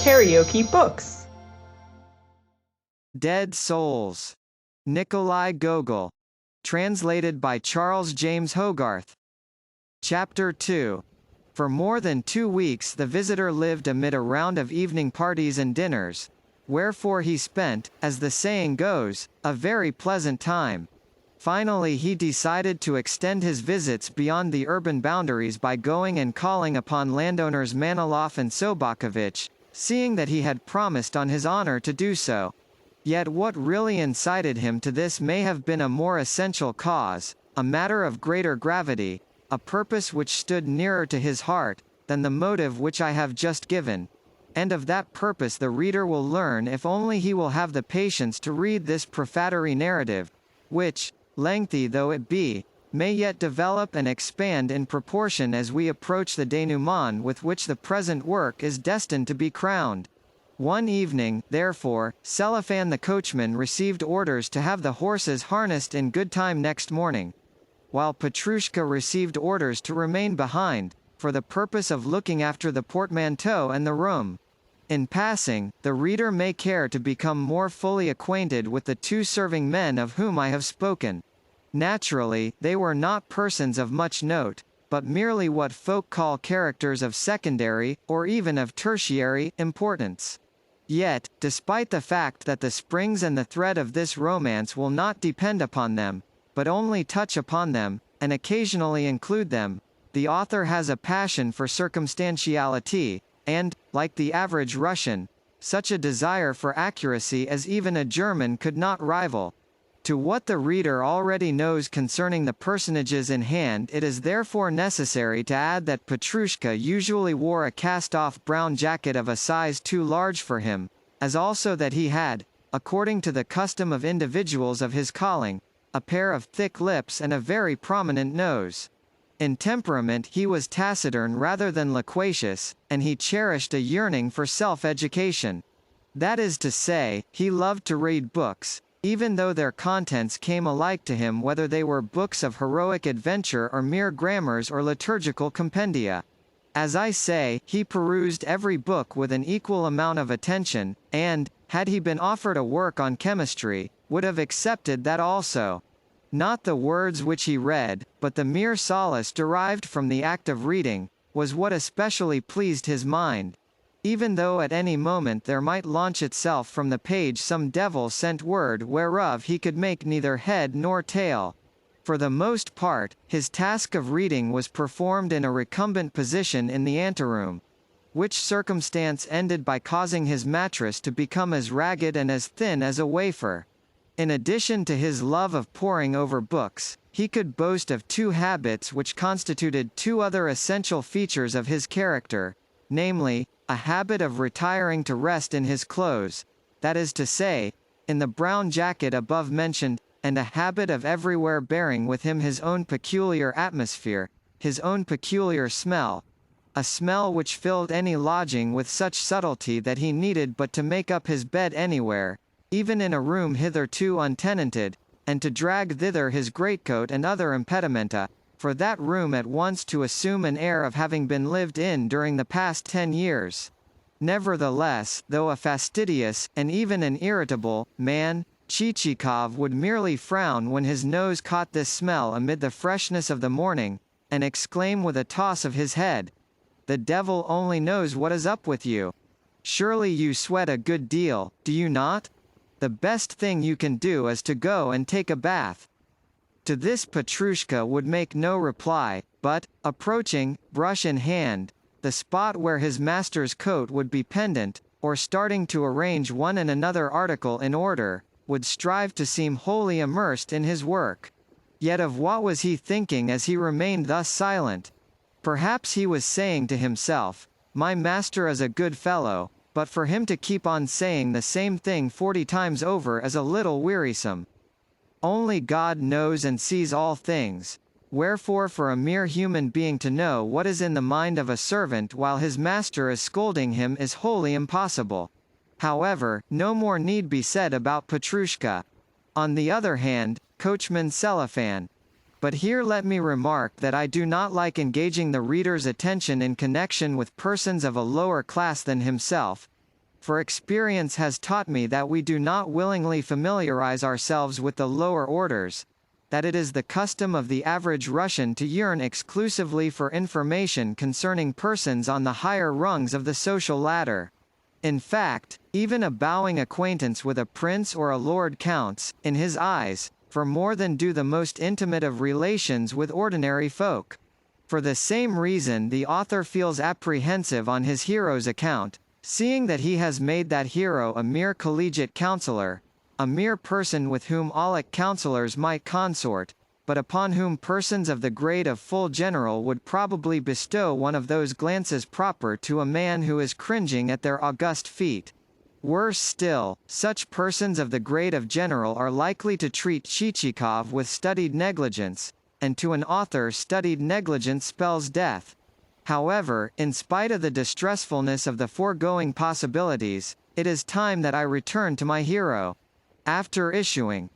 KaraokeBooks. Dead Souls. Nikolai Gogol. Translated by Charles James Hogarth. Chapter 2. For more than 2 weeks the visitor lived amid a round of evening parties and dinners, wherefore he spent, as the saying goes, a very pleasant time. Finally he decided to extend his visits beyond the urban boundaries by going and calling upon landowners Maniloff and Sobakovich, seeing that he had promised on his honor to do so. Yet what really incited him to this may have been a more essential cause, a matter of greater gravity, a purpose which stood nearer to his heart, than the motive which I have just given. And of that purpose the reader will learn if only he will have the patience to read this prefatory narrative, which, lengthy though it be, may yet develop and expand in proportion as we approach the denouement with which the present work is destined to be crowned. One evening, therefore, Cellophane the coachman received orders to have the horses harnessed in good time next morning, while Petrushka received orders to remain behind, for the purpose of looking after the portmanteau and the room. In passing, the reader may care to become more fully acquainted with the 2 serving men of whom I have spoken. Naturally, they were not persons of much note, but merely what folk call characters of secondary, or even of tertiary, importance. Yet, despite the fact that the springs and the thread of this romance will not depend upon them, but only touch upon them, and occasionally include them, the author has a passion for circumstantiality, and, like the average Russian, such a desire for accuracy as even a German could not rival. To what the reader already knows concerning the personages in hand it is therefore necessary to add that Petrushka usually wore a cast-off brown jacket of a size too large for him, as also that he had, according to the custom of individuals of his calling, a pair of thick lips and a very prominent nose. In temperament he was taciturn rather than loquacious, and he cherished a yearning for self-education. That is to say, he loved to read books, even though their contents came alike to him whether they were books of heroic adventure or mere grammars or liturgical compendia. As I say, he perused every book with an equal amount of attention, and, had he been offered a work on chemistry, would have accepted that also. Not the words which he read, but the mere solace derived from the act of reading, was what especially pleased his mind, even though at any moment there might launch itself from the page some devil-sent word whereof he could make neither head nor tail. For the most part, his task of reading was performed in a recumbent position in the anteroom, which circumstance ended by causing his mattress to become as ragged and as thin as a wafer. In addition to his love of poring over books, he could boast of 2 habits which constituted 2 other essential features of his character, namely, a habit of retiring to rest in his clothes, that is to say, in the brown jacket above mentioned, and a habit of everywhere bearing with him his own peculiar atmosphere, his own peculiar smell, a smell which filled any lodging with such subtlety that he needed but to make up his bed anywhere, even in a room hitherto untenanted, and to drag thither his greatcoat and other impedimenta, for that room at once to assume an air of having been lived in during the past 10 years. Nevertheless, though a fastidious, and even an irritable, man, Chichikov would merely frown when his nose caught this smell amid the freshness of the morning, and exclaim with a toss of his head, "The devil only knows what is up with you. Surely you sweat a good deal, do you not? The best thing you can do is to go and take a bath." To this Petrushka would make no reply, but, approaching, brush in hand, the spot where his master's coat would be pendant, or starting to arrange one and another article in order, would strive to seem wholly immersed in his work. Yet of what was he thinking as he remained thus silent? Perhaps he was saying to himself, "My master is a good fellow, but for him to keep on saying the same thing 40 times over is a little wearisome. Only God knows and sees all things, wherefore for a mere human being to know what is in the mind of a servant while his master is scolding him is wholly impossible." However, no more need be said about Petrushka. On the other hand, coachman Cellophane. But here let me remark that I do not like engaging the reader's attention in connection with persons of a lower class than himself, for experience has taught me that we do not willingly familiarize ourselves with the lower orders, that it is the custom of the average Russian to yearn exclusively for information concerning persons on the higher rungs of the social ladder. In fact, even a bowing acquaintance with a prince or a lord counts, in his eyes, for more than do the most intimate of relations with ordinary folk. For the same reason the author feels apprehensive on his hero's account, seeing that he has made that hero a mere collegiate counselor, a mere person with whom aulic counsellors might consort, but upon whom persons of the grade of full general would probably bestow one of those glances proper to a man who is cringing at their august feet. Worse still, such persons of the grade of general are likely to treat Chichikov with studied negligence, and to an author studied negligence spells death. However, in spite of the distressfulness of the foregoing possibilities, it is time that I return to my hero. After issuing,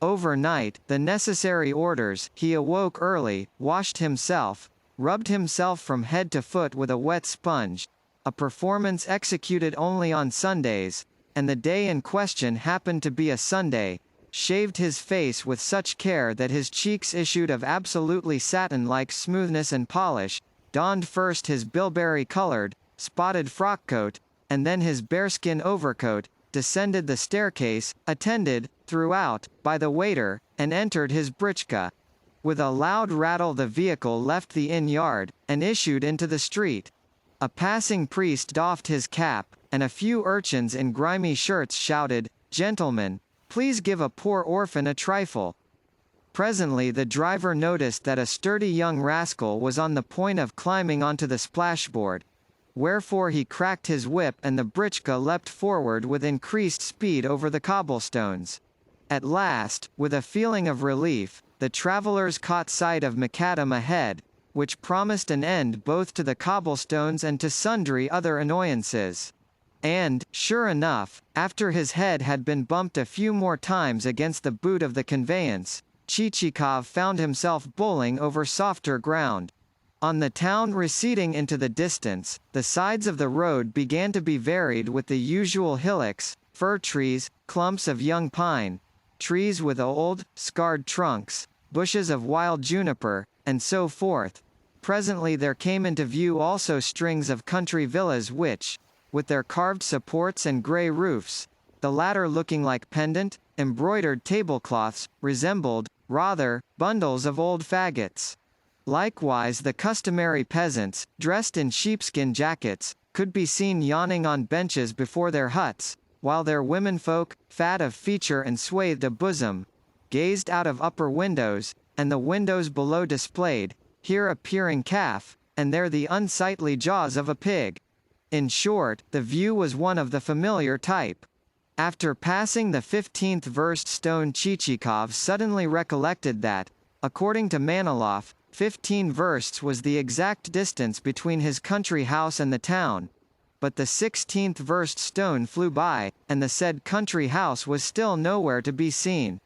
overnight, the necessary orders, he awoke early, washed himself, rubbed himself from head to foot with a wet sponge, a performance executed only on Sundays, and the day in question happened to be a Sunday, shaved his face with such care that his cheeks issued of absolutely satin-like smoothness and polish, donned first his bilberry-colored, spotted frock-coat, and then his bearskin overcoat, descended the staircase, attended, throughout, by the waiter, and entered his britchka. With a loud rattle the vehicle left the inn yard, and issued into the street. A passing priest doffed his cap, and a few urchins in grimy shirts shouted, "Gentlemen, please give a poor orphan a trifle." Presently the driver noticed that a sturdy young rascal was on the point of climbing onto the splashboard, wherefore he cracked his whip and the britchka leapt forward with increased speed over the cobblestones. At last, with a feeling of relief, the travellers caught sight of macadam ahead, which promised an end both to the cobblestones and to sundry other annoyances. And, sure enough, after his head had been bumped a few more times against the boot of the conveyance, Chichikov found himself bowling over softer ground. On the town receding into the distance, the sides of the road began to be varied with the usual hillocks, fir trees, clumps of young pine, trees with old, scarred trunks, bushes of wild juniper, and so forth. Presently there came into view also strings of country villas which, with their carved supports and grey roofs, the latter looking like pendant, embroidered tablecloths, resembled, rather, bundles of old faggots. Likewise the customary peasants, dressed in sheepskin jackets, could be seen yawning on benches before their huts, while their womenfolk, fat of feature and swathed of bosom, gazed out of upper windows, and the windows below displayed, here a peering calf, and there the unsightly jaws of a pig. In short, the view was one of the familiar type. After passing the 15th verst stone Chichikov suddenly recollected that, according to Maniloff, 15 versts was the exact distance between his country house and the town. But the 16th verst stone flew by, and the said country house was still nowhere to be seen.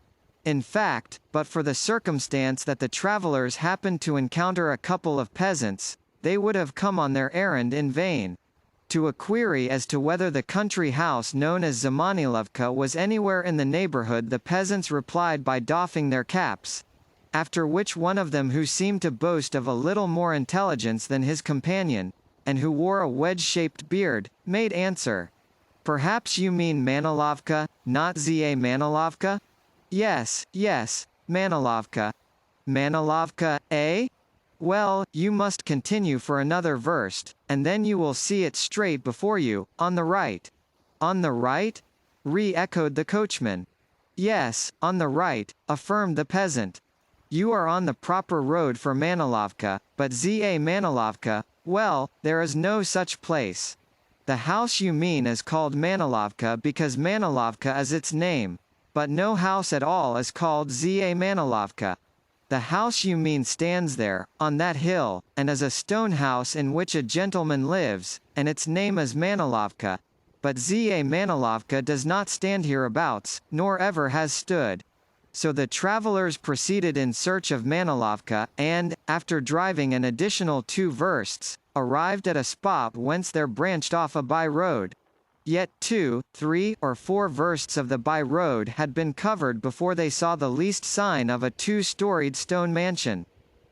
In fact, but for the circumstance that the travellers happened to encounter a couple of peasants, they would have come on their errand in vain. To a query as to whether the country house known as Zamanilovka was anywhere in the neighbourhood the peasants replied by doffing their caps, after which one of them who seemed to boast of a little more intelligence than his companion, and who wore a wedge-shaped beard, made answer, "Perhaps you mean Manilovka, not Za Manilovka?" Yes, Manilovka." "Manilovka, eh? Well, you must continue for another verst, and then you will see it straight before you, on the right." "On the right?" re-echoed the coachman. "Yes, on the right," affirmed the peasant. "You are on the proper road for Manilovka, but Za Manilovka, well, there is no such place. The house you mean is called Manilovka because Manilovka is its name, but no house at all is called Za Manilovka. The house you mean stands there, on that hill, and is a stone house in which a gentleman lives, and its name is Manilovka. But Za Manilovka does not stand hereabouts, nor ever has stood." So the travellers proceeded in search of Manilovka, and, after driving an additional 2 versts, arrived at a spot whence there branched off a by-road. Yet 2, 3, or 4 versts of the by-road had been covered before they saw the least sign of a two-storied stone mansion.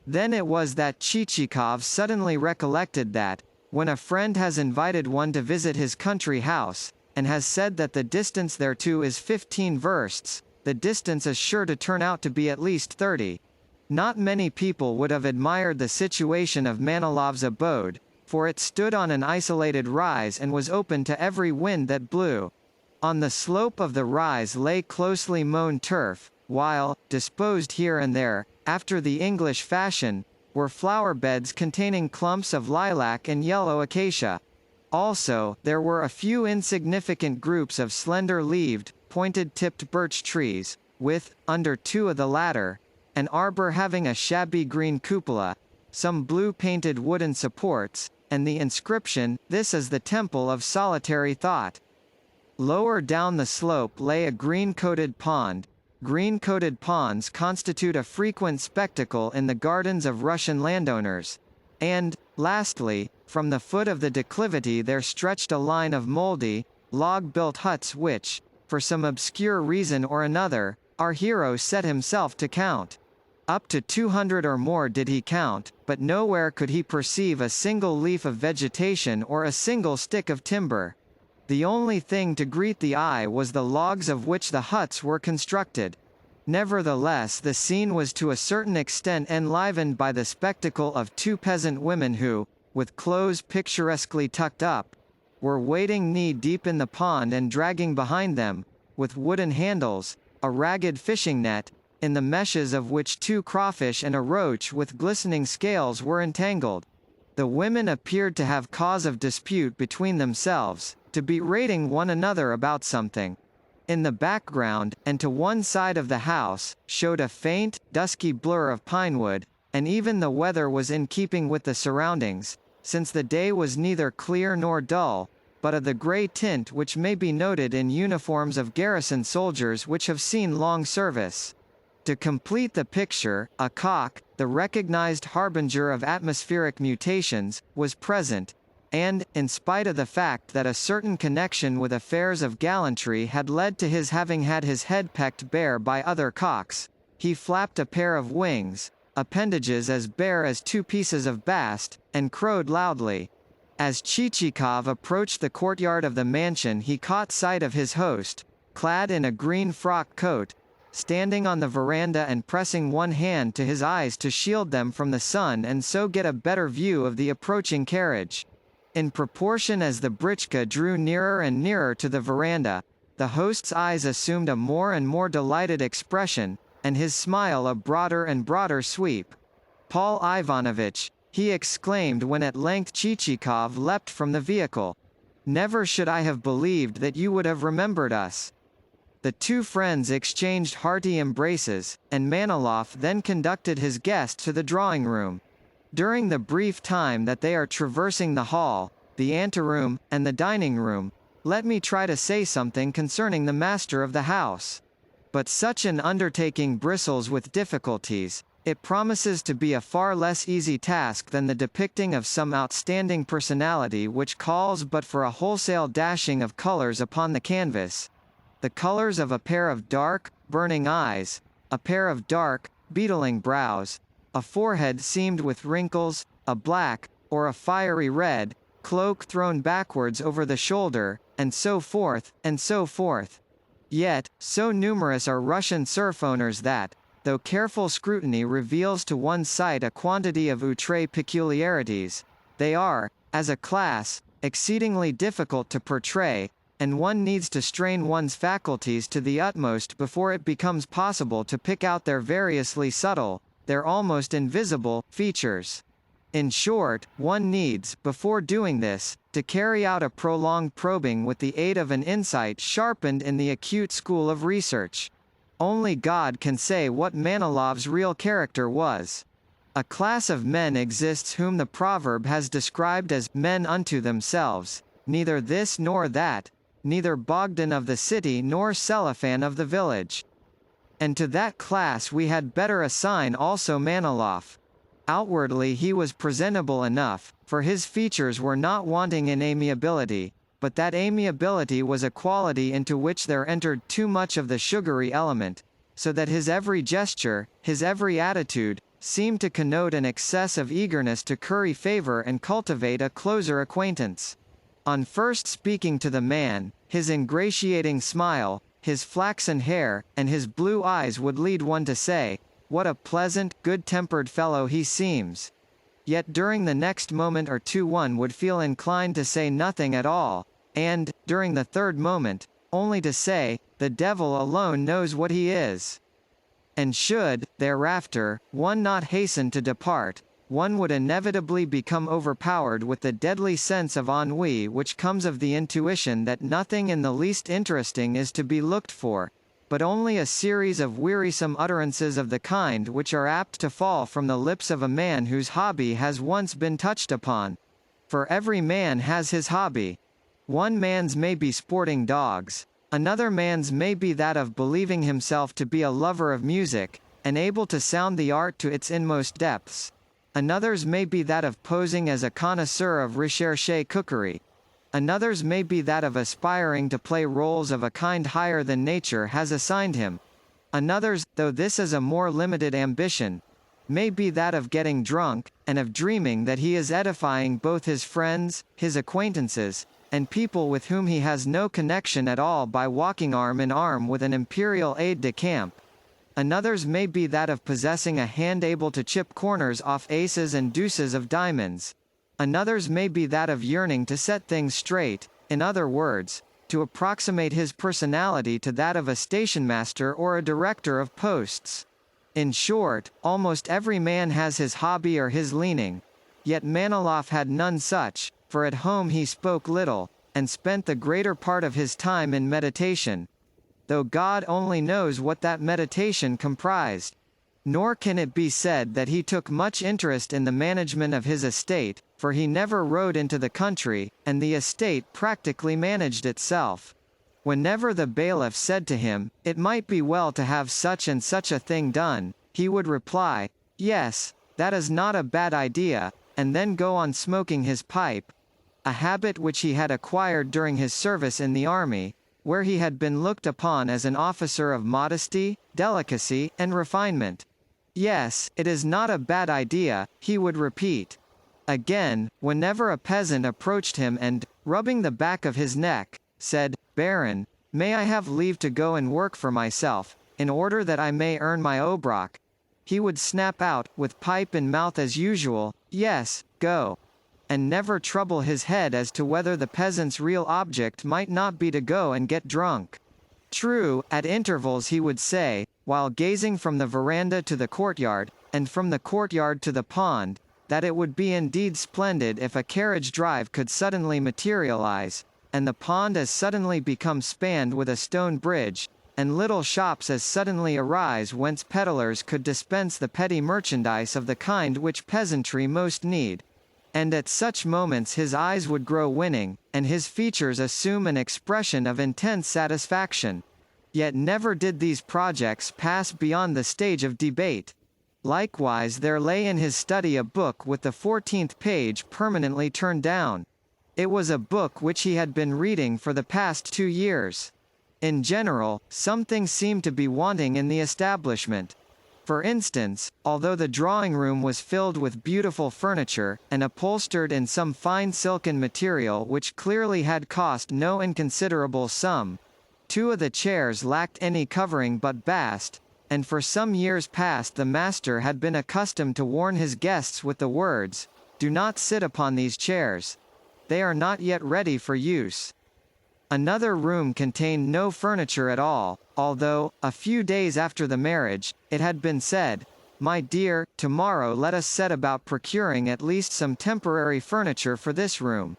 Then it was that Chichikov suddenly recollected that, when a friend has invited one to visit his country house, and has said that the distance thereto is 15 versts, the distance is sure to turn out to be at least 30. Not many people would have admired the situation of Manilov's abode, for it stood on an isolated rise and was open to every wind that blew. On the slope of the rise lay closely mown turf, while, disposed here and there, after the English fashion, were flower beds containing clumps of lilac and yellow acacia. Also, there were a few insignificant groups of slender-leaved, pointed-tipped birch trees, with, under 2 of the latter, an arbor having a shabby green cupola, some blue-painted wooden supports, and the inscription, "This is the Temple of Solitary Thought." Lower down the slope lay a green-coated pond. Green-coated ponds constitute a frequent spectacle in the gardens of Russian landowners. And, lastly, from the foot of the declivity there stretched a line of mouldy, log-built huts which, for some obscure reason or another, our hero set himself to count. Up to 200 or more did he count, but nowhere could he perceive a single leaf of vegetation or a single stick of timber. The only thing to greet the eye was the logs of which the huts were constructed. Nevertheless, the scene was to a certain extent enlivened by the spectacle of 2 peasant women who, with clothes picturesquely tucked up, were wading knee-deep in the pond and dragging behind them, with wooden handles, a ragged fishing net, in the meshes of which 2 crawfish and a roach with glistening scales were entangled. The women appeared to have cause of dispute between themselves, to be rating one another about something. In the background, and to one side of the house, showed a faint, dusky blur of pinewood, and even the weather was in keeping with the surroundings, since the day was neither clear nor dull, but of the grey tint which may be noted in uniforms of garrison soldiers which have seen long service. To complete the picture, a cock, the recognized harbinger of atmospheric mutations, was present, and, in spite of the fact that a certain connection with affairs of gallantry had led to his having had his head pecked bare by other cocks, he flapped a pair of wings, appendages as bare as 2 pieces of bast, and crowed loudly. As Chichikov approached the courtyard of the mansion he caught sight of his host, clad in a green frock coat, standing on the veranda and pressing one hand to his eyes to shield them from the sun and so get a better view of the approaching carriage. In proportion as the britchka drew nearer and nearer to the veranda, the host's eyes assumed a more and more delighted expression, and his smile a broader and broader sweep. "Paul Ivanovitch," he exclaimed when at length Chichikov leapt from the vehicle. "Never should I have believed that you would have remembered us." The 2 friends exchanged hearty embraces, and Manilov then conducted his guest to the drawing-room. During the brief time that they are traversing the hall, the anteroom, and the dining-room, let me try to say something concerning the master of the house. But such an undertaking bristles with difficulties. It promises to be a far less easy task than the depicting of some outstanding personality which calls but for a wholesale dashing of colors upon the canvas. The colors of a pair of dark, burning eyes, a pair of dark, beetling brows, a forehead seamed with wrinkles, a black, or a fiery red, cloak thrown backwards over the shoulder, and so forth, and so forth. Yet, so numerous are Russian serf owners that, though careful scrutiny reveals to one's sight a quantity of outre peculiarities, they are, as a class, exceedingly difficult to portray, and one needs to strain one's faculties to the utmost before it becomes possible to pick out their variously subtle, their almost invisible, features. In short, one needs, before doing this, to carry out a prolonged probing with the aid of an insight sharpened in the acute school of research. Only God can say what Manilov's real character was. A class of men exists whom the proverb has described as men unto themselves, neither this nor that, neither Bogdan of the city nor Cellophane of the village. And to that class we had better assign also Manilov. Outwardly he was presentable enough, for his features were not wanting in amiability, but that amiability was a quality into which there entered too much of the sugary element, so that his every gesture, his every attitude, seemed to connote an excess of eagerness to curry favor and cultivate a closer acquaintance. On first speaking to the man, his ingratiating smile, his flaxen hair, and his blue eyes would lead one to say, "What a pleasant, good-tempered fellow he seems." Yet during the next moment or two one would feel inclined to say nothing at all, and, during the third moment, only to say, "The devil alone knows what he is." And should, thereafter, one not hasten to depart, one would inevitably become overpowered with the deadly sense of ennui which comes of the intuition that nothing in the least interesting is to be looked for, but only a series of wearisome utterances of the kind which are apt to fall from the lips of a man whose hobby has once been touched upon. For every man has his hobby. One man's may be sporting dogs. Another man's may be that of believing himself to be a lover of music, and able to sound the art to its inmost depths. Another's may be that of posing as a connoisseur of recherché cookery. Another's may be that of aspiring to play roles of a kind higher than nature has assigned him. Another's, though this is a more limited ambition, may be that of getting drunk, and of dreaming that he is edifying both his friends, his acquaintances, and people with whom he has no connection at all by walking arm in arm with an imperial aide-de-camp. Another's may be that of possessing a hand able to chip corners off aces and deuces of diamonds. Another's may be that of yearning to set things straight, in other words, to approximate his personality to that of a stationmaster or a director of posts. In short, almost every man has his hobby or his leaning. Yet Maniloff had none such, for at home he spoke little, and spent the greater part of his time in meditation, though God only knows what that meditation comprised. Nor can it be said that he took much interest in the management of his estate, for he never rode into the country, and the estate practically managed itself. Whenever the bailiff said to him, "It might be well to have such and such a thing done," he would reply, "Yes, that is not a bad idea," and then go on smoking his pipe, a habit which he had acquired during his service in the army, where he had been looked upon as an officer of modesty, delicacy, and refinement. "Yes, it is not a bad idea," he would repeat. Again, whenever a peasant approached him and, rubbing the back of his neck, said, "Baron, may I have leave to go and work for myself, in order that I may earn my obrok?" he would snap out, with pipe in mouth as usual, "Yes, go," and never trouble his head as to whether the peasant's real object might not be to go and get drunk. True, at intervals he would say, while gazing from the veranda to the courtyard, and from the courtyard to the pond, that it would be indeed splendid if a carriage drive could suddenly materialize, and the pond as suddenly become spanned with a stone bridge, and little shops as suddenly arise whence peddlers could dispense the petty merchandise of the kind which peasantry most need. And at such moments his eyes would grow winning, and his features assume an expression of intense satisfaction. Yet never did these projects pass beyond the stage of debate. Likewise there lay in his study a book with the 14th page permanently turned down. It was a book which he had been reading for the past 2 years. In general, something seemed to be wanting in the establishment. For instance, although the drawing-room was filled with beautiful furniture, and upholstered in some fine silken material which clearly had cost no inconsiderable sum, 2 of the chairs lacked any covering but bast, and for some years past the master had been accustomed to warn his guests with the words, "Do not sit upon these chairs. They are not yet ready for use." Another room contained no furniture at all, although, a few days after the marriage, it had been said, "My dear, tomorrow let us set about procuring at least some temporary furniture for this room."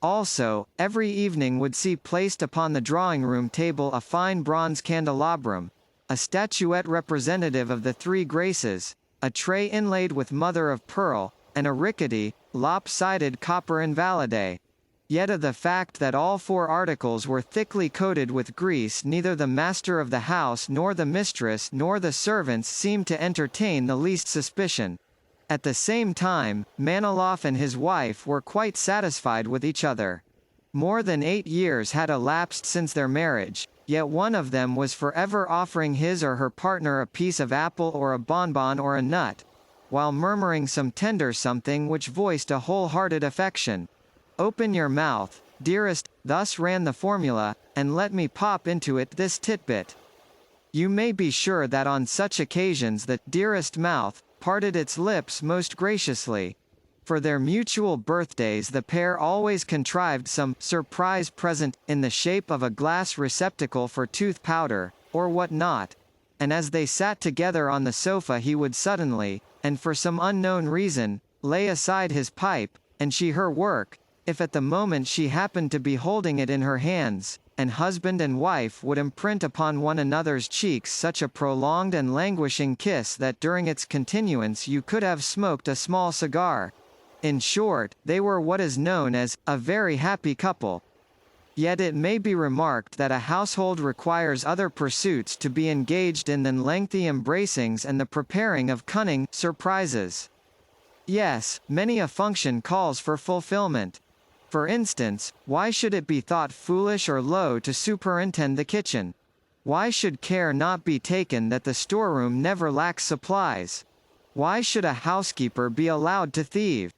Also, every evening would see placed upon the drawing-room table a fine bronze candelabrum, a statuette representative of the 3 Graces, a tray inlaid with mother of pearl, and a rickety, lop-sided copper invalide. Yet of the fact that all 4 articles were thickly coated with grease neither the master of the house nor the mistress nor the servants seemed to entertain the least suspicion. At the same time, Maniloff and his wife were quite satisfied with each other. More than 8 years had elapsed since their marriage, yet one of them was forever offering his or her partner a piece of apple or a bonbon or a nut, while murmuring some tender something which voiced a wholehearted affection. "Open your mouth, dearest," thus ran the formula, "and let me pop into it this titbit." You may be sure that on such occasions the "dearest mouth" parted its lips most graciously. For their mutual birthdays the pair always contrived some surprise present, in the shape of a glass receptacle for tooth powder, or what not, and as they sat together on the sofa he would suddenly, and for some unknown reason, lay aside his pipe, and she her work, if at the moment she happened to be holding it in her hands, and husband and wife would imprint upon one another's cheeks such a prolonged and languishing kiss that during its continuance you could have smoked a small cigar. In short, they were what is known as a very happy couple. Yet it may be remarked that a household requires other pursuits to be engaged in than lengthy embracings and the preparing of cunning surprises. Yes, many a function calls for fulfillment. For instance, why should it be thought foolish or low to superintend the kitchen? Why should care not be taken that the storeroom never lacks supplies? Why should a housekeeper be allowed to thieve?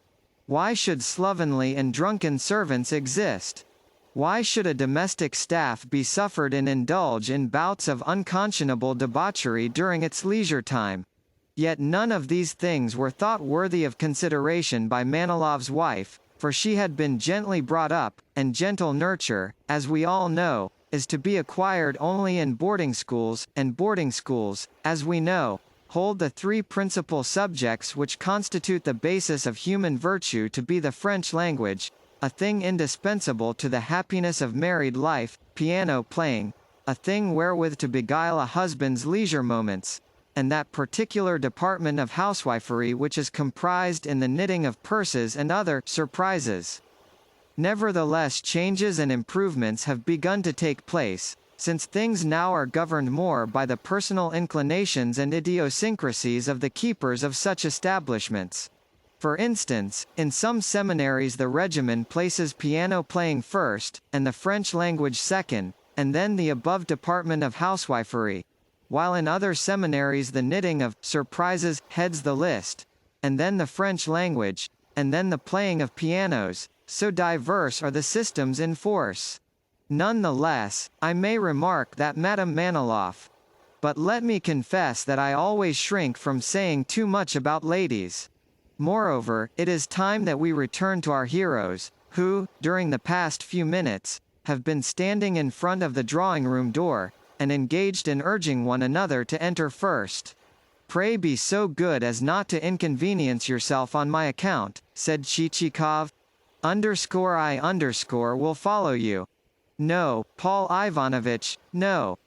Why should slovenly and drunken servants exist? Why should a domestic staff be suffered and indulge in bouts of unconscionable debauchery during its leisure time? Yet none of these things were thought worthy of consideration by Manilov's wife, for she had been gently brought up, and gentle nurture, as we all know, is to be acquired only in boarding schools, and boarding schools, as we know, hold the three principal subjects which constitute the basis of human virtue to be the French language, a thing indispensable to the happiness of married life, piano playing, a thing wherewith to beguile a husband's leisure moments, and that particular department of housewifery which is comprised in the knitting of purses and other surprises. Nevertheless, changes and improvements have begun to take place, since things now are governed more by the personal inclinations and idiosyncrasies of the keepers of such establishments. For instance, in some seminaries the regimen places piano playing first, and the French language second, and then the above department of housewifery, while in other seminaries the knitting of surprises heads the list, and then the French language, and then the playing of pianos, so diverse are the systems in force. None the less, I may remark that Madame Maniloff. But let me confess that I always shrink from saying too much about ladies. Moreover, it is time that we return to our heroes, who, during the past few minutes, have been standing in front of the drawing-room door, and engaged in urging one another to enter first. "Pray be so good as not to inconvenience yourself on my account," said Chichikov. "I will follow you." "No, Paul Ivanovitch, no.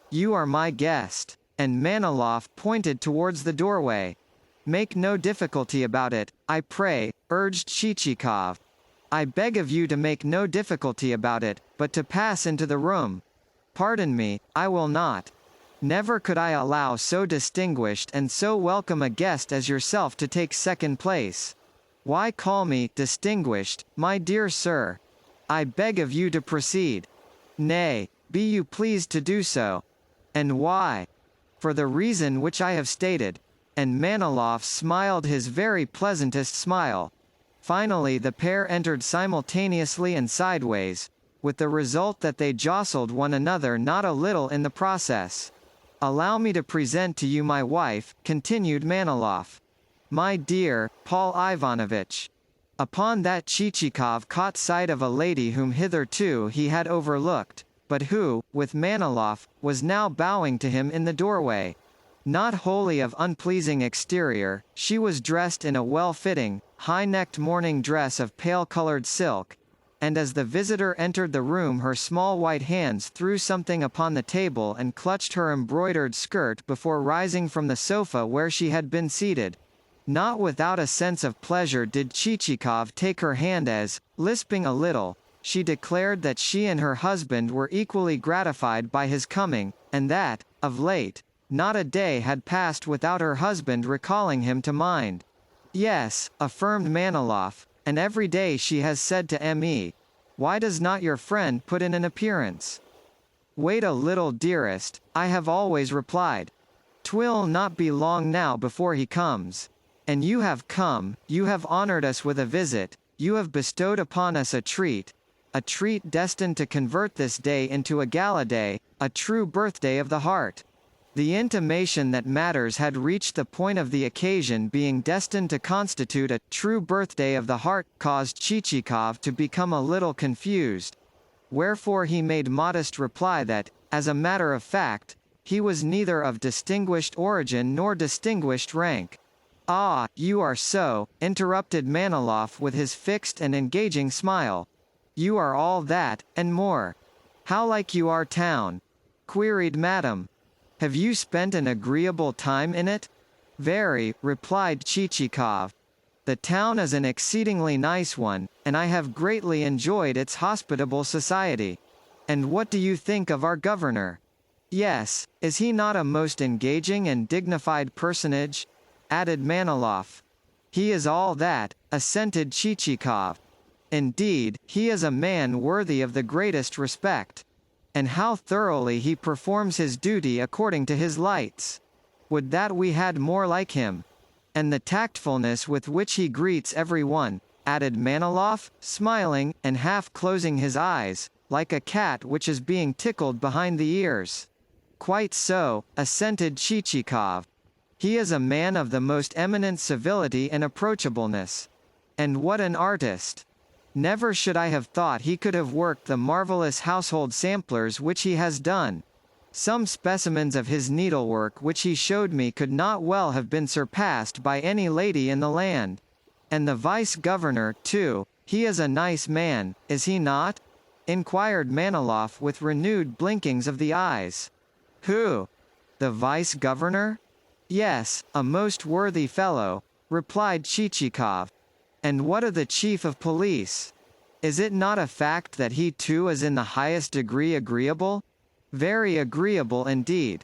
You are my guest." And Maniloff pointed towards the doorway. "Make no difficulty about it, I pray," urged Chichikov. "I beg of you to make no difficulty about it, but to pass into the room." "Pardon me, I will not. Never could I allow so distinguished and so welcome a guest as yourself to take second place. Why call me distinguished, my dear sir? I beg of you to proceed." "Nay, be you pleased to do so." "And why?" "For the reason which I have stated." And Maniloff smiled his very pleasantest smile. Finally the pair entered simultaneously and sideways, with the result that they jostled one another not a little in the process. "Allow me to present to you my wife," continued Maniloff. "My dear, Paul Ivanovitch." Upon that Chichikov caught sight of a lady whom hitherto he had overlooked, but who, with Maniloff, was now bowing to him in the doorway. Not wholly of unpleasing exterior, she was dressed in a well-fitting, high-necked morning dress of pale-colored silk, and as the visitor entered the room her small white hands threw something upon the table and clutched her embroidered skirt before rising from the sofa where she had been seated. Not without a sense of pleasure did Chichikov take her hand as, lisping a little, she declared that she and her husband were equally gratified by his coming, and that, of late, not a day had passed without her husband recalling him to mind. "Yes," affirmed Maniloff, "and every day she has said to me, Why does not your friend put in an appearance? Wait a little, dearest, I have always replied. 'Twill not be long now before he comes. And you have come, you have honored us with a visit, you have bestowed upon us a treat destined to convert this day into a gala day, a true birthday of the heart. The intimation that matters had reached the point of the occasion being destined to constitute a true birthday of the heart caused Chichikov to become a little confused. Wherefore he made modest reply that, as a matter of fact, he was neither of distinguished origin nor distinguished rank. "Ah, you are so," interrupted Maniloff with his fixed and engaging smile. "You are all that, and more. How like you our town?" queried Madame. "Have you spent an agreeable time in it?" "Very," replied Chichikov. "The town is an exceedingly nice one, and I have greatly enjoyed its hospitable society. And what do you think of our governor?" "Yes, is he not a most engaging and dignified personage?" added Maniloff. "He is all that," assented Chichikov. "Indeed, he is a man worthy of the greatest respect. And how thoroughly he performs his duty according to his lights. Would that we had more like him. And the tactfulness with which he greets every one," added Maniloff, smiling, and half closing his eyes, "like a cat which is being tickled behind the ears." "Quite so," assented Chichikov. "He is a man of the most eminent civility and approachableness. And what an artist! Never should I have thought he could have worked the marvelous household samplers which he has done. Some specimens of his needlework which he showed me could not well have been surpassed by any lady in the land. And the vice-governor, too, he is a nice man, is he not?" inquired Maniloff with renewed blinkings of the eyes. "Who? The vice-governor?" "Yes, a most worthy fellow," replied Chichikov. "And what of the chief of police? Is it not a fact that he too is in the highest degree agreeable? Very agreeable indeed.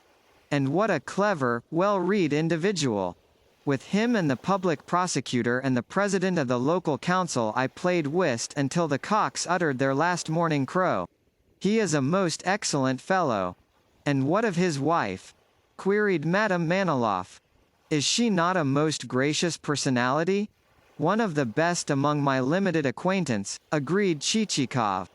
And what a clever, well-read individual! With him and the public prosecutor and the president of the local council I played whist until the cocks uttered their last morning crow. He is a most excellent fellow." "And what of his wife?" queried Madame Maniloff. "Is she not a most gracious personality?" "One of the best among my limited acquaintance," agreed Chichikov.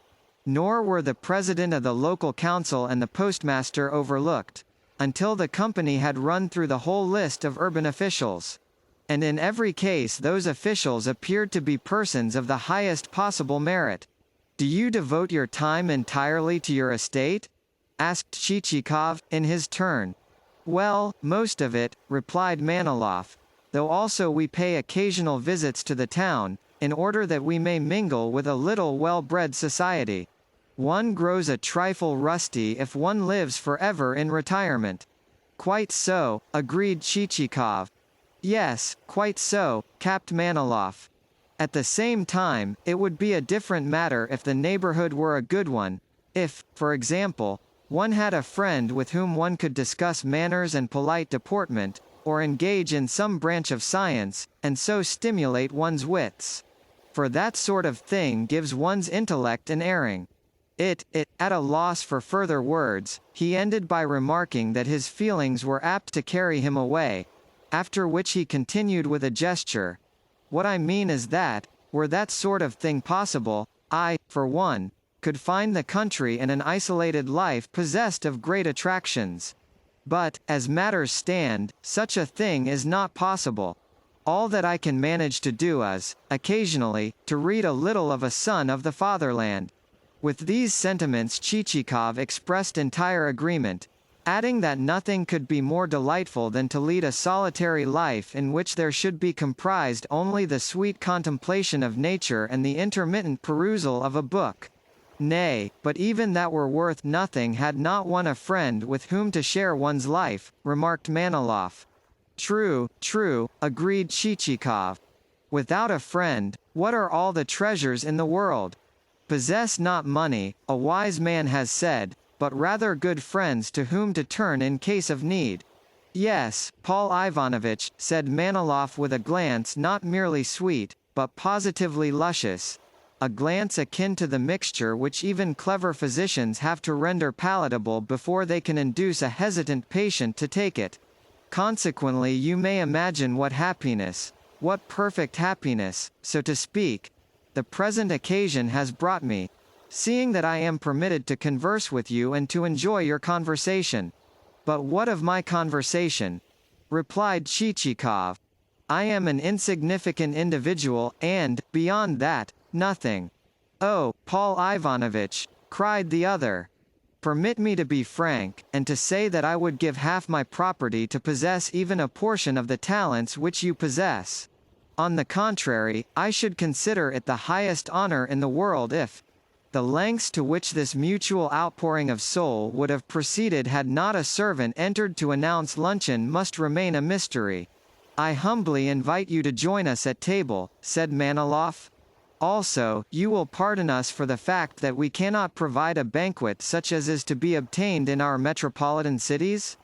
Nor were the president of the local council and the postmaster overlooked, until the company had run through the whole list of urban officials. And in every case those officials appeared to be persons of the highest possible merit. "Do you devote your time entirely to your estate?" asked Chichikov, in his turn. "Well, most of it," replied Maniloff, "though also we pay occasional visits to the town, in order that we may mingle with a little well-bred society. One grows a trifle rusty if one lives forever in retirement." "Quite so," agreed Chichikov. "Yes, quite so," capped Maniloff. "At the same time, it would be a different matter if the neighborhood were a good one, if, for example, one had a friend with whom one could discuss manners and polite deportment, or engage in some branch of science, and so stimulate one's wits. For that sort of thing gives one's intellect an airing. At a loss for further words, he ended by remarking that his feelings were apt to carry him away, after which he continued with a gesture. "What I mean is that, were that sort of thing possible, I, for one, could find the country and an isolated life possessed of great attractions. But, as matters stand, such a thing is not possible. All that I can manage to do is, occasionally, to read a little of a son of the fatherland." With these sentiments Chichikov expressed entire agreement, adding that nothing could be more delightful than to lead a solitary life in which there should be comprised only the sweet contemplation of nature and the intermittent perusal of a book. "Nay, but even that were worth nothing had not one a friend with whom to share one's life," remarked Maniloff. "True, true," agreed Chichikov. "Without a friend, what are all the treasures in the world? Possess not money, a wise man has said, but rather good friends to whom to turn in case of need." "Yes, Paul Ivanovitch," said Maniloff with a glance not merely sweet, but positively luscious. a glance akin to the mixture which even clever physicians have to render palatable before they can induce a hesitant patient to take it. Consequently, you may imagine what perfect happiness, so to speak, the present occasion has brought me, seeing that I am permitted to converse with you and to enjoy your conversation. But what of my conversation? Replied Chichikov. I am an insignificant individual, and, beyond that, nothing. Oh, Paul Ivanovitch, cried the other. Permit me to be frank, and to say that I would give half my property to possess even a portion of the talents which you possess. On the contrary, I should consider it the highest honor in the world if the lengths to which this mutual outpouring of soul would have proceeded had not a servant entered to announce luncheon must remain a mystery. I humbly invite you to join us at table, said Maniloff. Also, you will pardon us for the fact that we cannot provide a banquet such as is to be obtained in our metropolitan cities?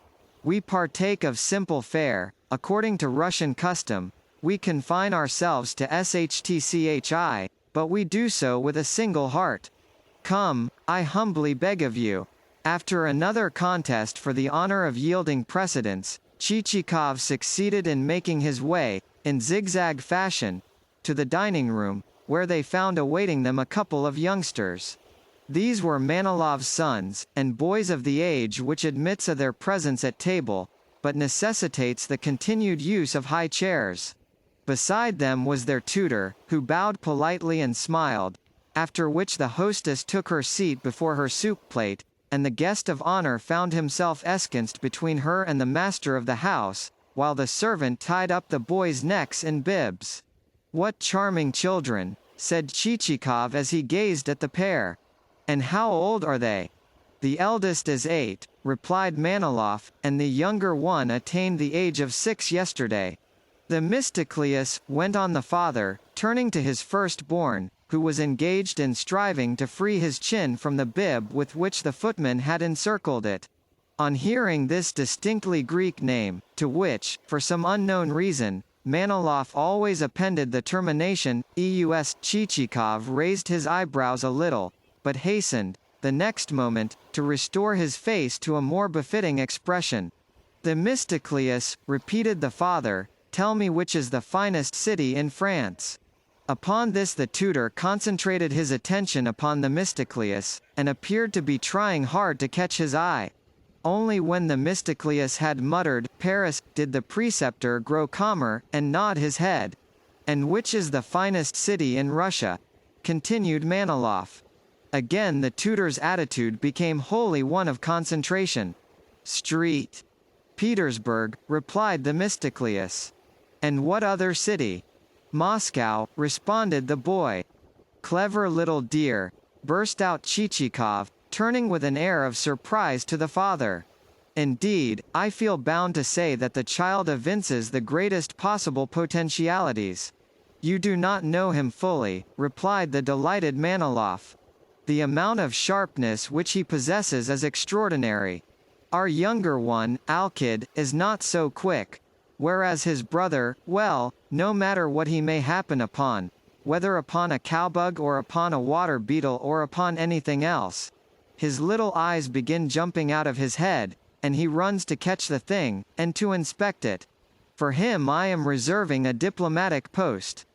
We partake of simple fare, according to Russian custom. We confine ourselves to shtchi, but we do so with a single heart. Come, I humbly beg of you. After another contest for the honor of yielding precedence, Chichikov succeeded in making his way, in zigzag fashion, to the dining room, where they found awaiting them a couple of youngsters. These were Manilov's sons, and boys of the age which admits of their presence at table, but necessitates the continued use of high chairs. Beside them was their tutor, who bowed politely and smiled, after which the hostess took her seat before her soup plate, and the guest of honor found himself ensconced between her and the master of the house, while the servant tied up the boys' necks in bibs. What charming children, said Chichikov as he gazed at the pair. And how old are they? The eldest is 8, replied Maniloff, and the younger one attained the age of 6 yesterday. Themistocleus, went on the father, turning to his firstborn, who was engaged in striving to free his chin from the bib with which the footman had encircled it. On hearing this distinctly Greek name, to which, for some unknown reason, Maniloff always appended the termination, eus, Chichikov raised his eyebrows a little, but hastened, the next moment, to restore his face to a more befitting expression. Themistocleus, repeated the father, tell me which is the finest city in France. Upon this the tutor concentrated his attention upon Themistocleus, and appeared to be trying hard to catch his eye. Only when Themistocleus had muttered, Paris, did the preceptor grow calmer, and nod his head. And which is the finest city in Russia? Continued Maniloff. Again the tutor's attitude became wholly one of concentration. Street. Petersburg, replied Themistocleus. And what other city? Moscow, responded the boy. Clever little dear, burst out Chichikov, turning with an air of surprise to the father. Indeed, I feel bound to say that the child evinces the greatest possible potentialities. You do not know him fully, replied the delighted Maniloff. The amount of sharpness which he possesses is extraordinary. Our younger one, Alkid, is not so quick. Whereas his brother, well, no matter what he may happen upon, whether upon a cowbug or upon a water beetle or upon anything else, his little eyes begin jumping out of his head, and he runs to catch the thing, and to inspect it. For him I am reserving a diplomatic post.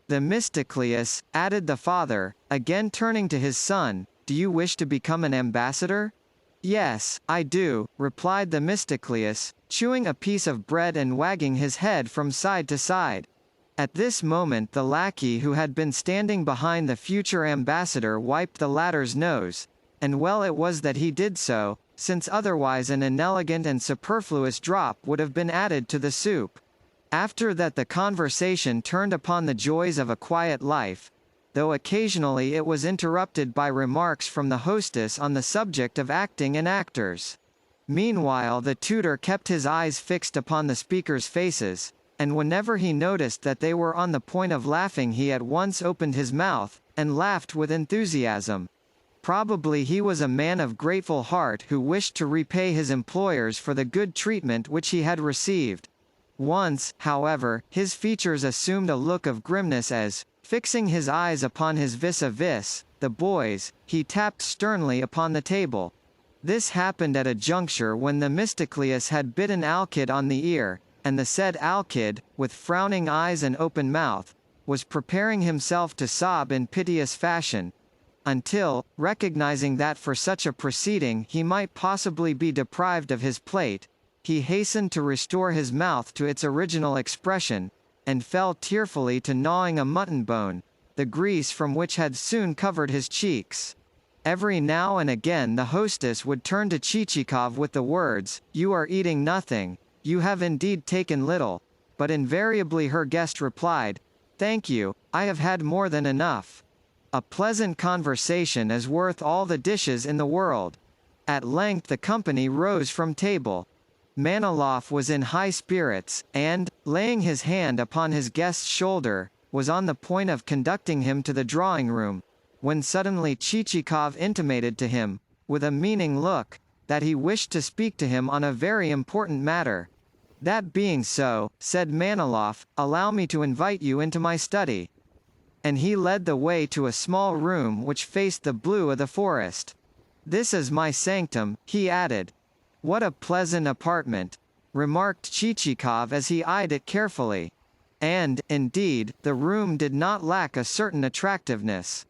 Themistocleus, added the father, again turning to his son, do you wish to become an ambassador? Yes, I do, replied Themistocleus, chewing a piece of bread and wagging his head from side to side. At this moment the lackey who had been standing behind the future ambassador wiped the latter's nose, and well it was that he did so, since otherwise an inelegant and superfluous drop would have been added to the soup. After that the conversation turned upon the joys of a quiet life, though occasionally it was interrupted by remarks from the hostess on the subject of acting and actors. Meanwhile the tutor kept his eyes fixed upon the speakers' faces, and whenever he noticed that they were on the point of laughing he at once opened his mouth, and laughed with enthusiasm. Probably he was a man of grateful heart who wished to repay his employers for the good treatment which he had received. Once, however, his features assumed a look of grimness as, Fixing his eyes upon his vis-a-vis, the boys, he tapped sternly upon the table. This happened at a juncture when the Themistocleus had bitten Alcid on the ear, and the said Alcid, with frowning eyes and open mouth, was preparing himself to sob in piteous fashion, until, recognizing that for such a proceeding he might possibly be deprived of his plate, he hastened to restore his mouth to its original expression, and fell tearfully to gnawing a mutton bone, the grease from which had soon covered his cheeks. Every now and again the hostess would turn to Chichikov with the words, "You are eating nothing, you have indeed taken little," but invariably her guest replied, "Thank you, I have had more than enough. A pleasant conversation is worth all the dishes in the world." At length the company rose from table. Maniloff was in high spirits, and, laying his hand upon his guest's shoulder, was on the point of conducting him to the drawing-room, when suddenly Chichikov intimated to him, with a meaning look, that he wished to speak to him on a very important matter. "That being so," said Maniloff, "allow me to invite you into my study." And he led the way to a small room which faced the blue of the forest. "This is my sanctum," he added. "What a pleasant apartment," remarked Chichikov as he eyed it carefully. And, indeed, the room did not lack a certain attractiveness.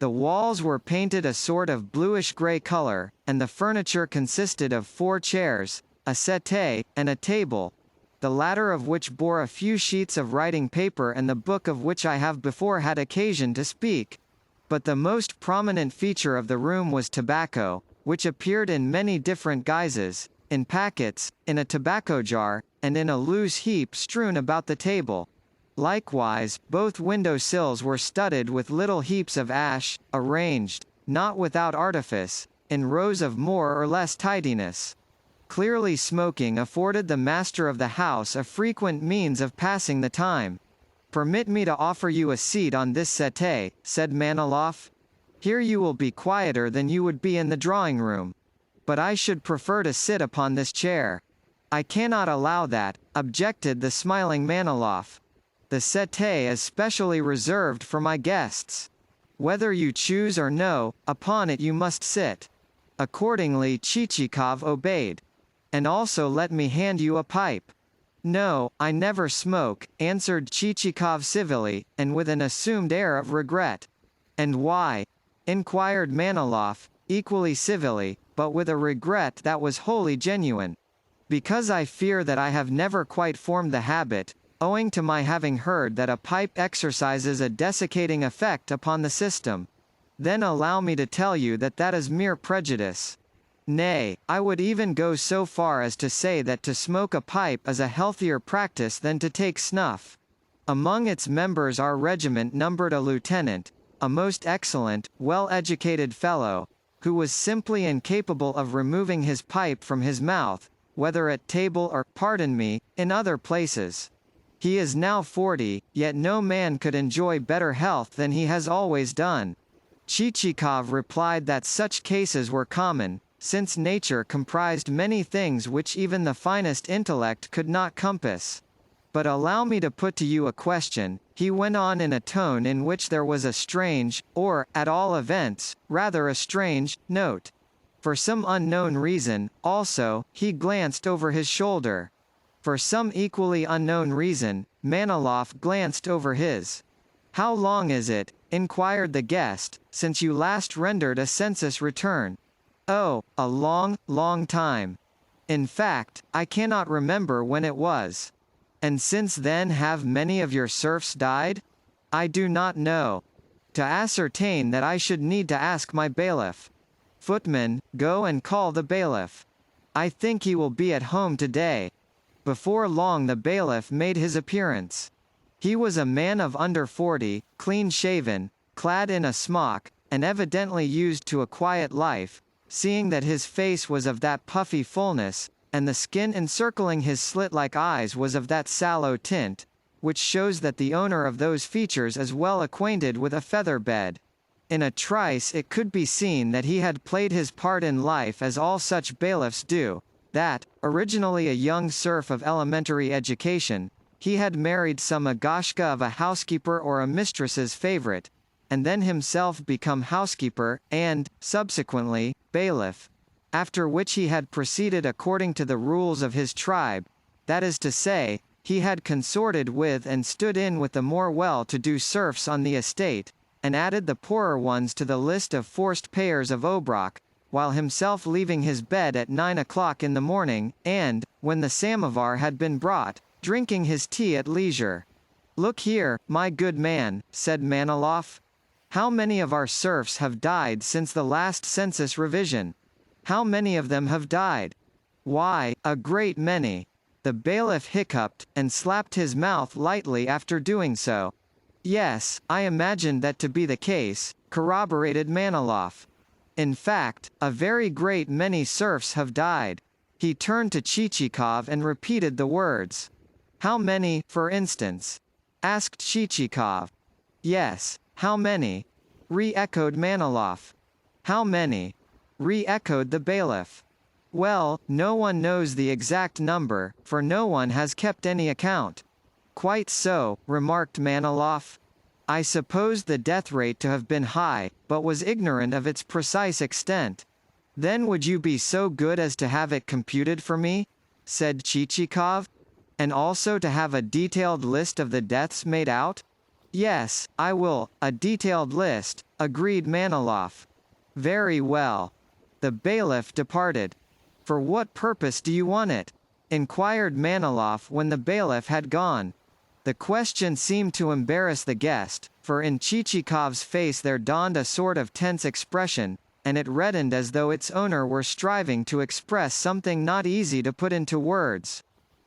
The walls were painted a sort of bluish-grey color, and the furniture consisted of 4 chairs, a settee, and a table, the latter of which bore a few sheets of writing paper and the book of which I have before had occasion to speak. But the most prominent feature of the room was tobacco, which appeared in many different guises, in packets, in a tobacco jar, and in a loose heap strewn about the table. Likewise, both window sills were studded with little heaps of ash, arranged, not without artifice, in rows of more or less tidiness. Clearly smoking afforded the master of the house a frequent means of passing the time. "Permit me to offer you a seat on this settee," said Maniloff. "Here you will be quieter than you would be in the drawing-room. But I should prefer to sit upon this chair." "I cannot allow that," objected the smiling Maniloff. "The settee is specially reserved for my guests. Whether you choose or no, upon it you must sit." Accordingly Chichikov obeyed. "And also let me hand you a pipe." "No, I never smoke," answered Chichikov civilly, and with an assumed air of regret. "And why?" inquired Maniloff, equally civilly, but with a regret that was wholly genuine. "Because I fear that I have never quite formed the habit, owing to my having heard that a pipe exercises a desiccating effect upon the system. Then allow me to tell you that that is mere prejudice. Nay, I would even go so far as to say that to smoke a pipe is a healthier practice than to take snuff. Among its members our regiment numbered a lieutenant, a most excellent, well-educated fellow, who was simply incapable of removing his pipe from his mouth, whether at table or, pardon me, in other places. He is now 40, yet no man could enjoy better health than he has always done." Chichikov replied that such cases were common, since nature comprised many things which even the finest intellect could not compass. "But allow me to put to you a question," he went on in a tone in which there was a strange, or, at all events, rather a strange, note. For some unknown reason, also, he glanced over his shoulder. For some equally unknown reason, Maniloff glanced over his. "How long is it," inquired the guest, "since you last rendered a census return?" "Oh, a long, long time. In fact, I cannot remember when it was." "And since then have many of your serfs died?" "I do not know. To ascertain that I should need to ask my bailiff." "Footman, go and call the bailiff. I think he will be at home today." Before long the bailiff made his appearance. He was a man of under 40, clean-shaven, clad in a smock, and evidently used to a quiet life, seeing that his face was of that puffy fullness, and the skin encircling his slit-like eyes was of that sallow tint, which shows that the owner of those features is well acquainted with a feather-bed. In a trice it could be seen that he had played his part in life as all such bailiffs do, that, originally a young serf of elementary education, He had married some Agashka of a housekeeper or a mistress's favorite, and then himself become housekeeper, and, subsequently, bailiff. After which he had proceeded according to the rules of his tribe, that is to say, he had consorted with and stood in with the more well-to-do serfs on the estate, and added the poorer ones to the list of forced payers of Obrok, while himself leaving his bed at 9 o'clock in the morning, and, when the samovar had been brought, drinking his tea at leisure. "Look here, my good man," said Maniloff. "How many of our serfs have died since the last census revision? How many of them have died?" "Why, a great many." The bailiff hiccuped, and slapped his mouth lightly after doing so. "Yes, I imagined that to be the case," corroborated Maniloff. "In fact, a very great many serfs have died." He turned to Chichikov and repeated the words. "How many, for instance?" asked Chichikov. "Yes, how many?" re-echoed Maniloff. "How many?" re-echoed the bailiff. "Well, no one knows the exact number, for no one has kept any account." "Quite so," remarked Maniloff. "I supposed the death rate to have been high, but was ignorant of its precise extent." "Then would you be so good as to have it computed for me?" said Chichikov. "And also to have a detailed list of the deaths made out?" "Yes, I will, a detailed list," agreed Maniloff. "Very well." The bailiff departed. "For what purpose do you want it?" inquired Maniloff when the bailiff had gone. The question seemed to embarrass the guest, for in Chichikov's face there dawned a sort of tense expression, and it reddened as though its owner were striving to express something not easy to put into words.